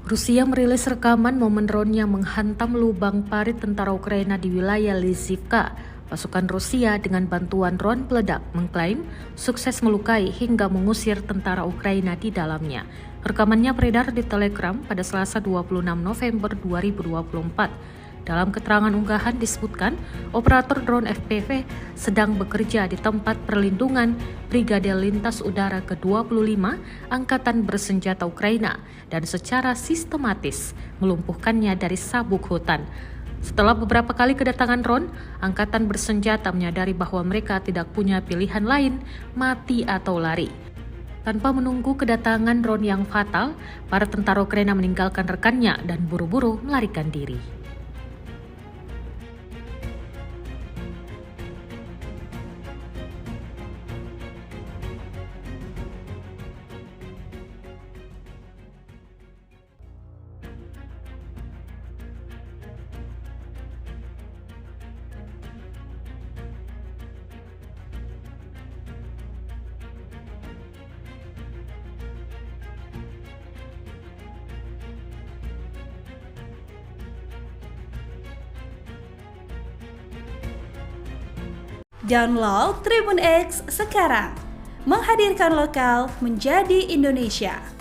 Rusia merilis rekaman momen drone yang menghantam lubang parit tentara Ukraina di wilayah Lizivka. Pasukan Rusia dengan bantuan drone peledak mengklaim sukses melukai hingga mengusir tentara Ukraina di dalamnya. Rekamannya beredar di Telegram pada Selasa 26 November 2024. Dalam keterangan unggahan disebutkan, operator drone FPV sedang bekerja di tempat perlindungan Brigade Lintas Udara ke-25 Angkatan Bersenjata Ukraina dan secara sistematis melumpuhkannya dari sabuk hutan. Setelah beberapa kali kedatangan drone, Angkatan Bersenjata menyadari bahwa mereka tidak punya pilihan lain, mati atau lari. Tanpa menunggu kedatangan drone yang fatal, para tentara Ukraina meninggalkan rekannya dan buru-buru melarikan diri. Download Tribun X sekarang, menghadirkan lokal menjadi Indonesia.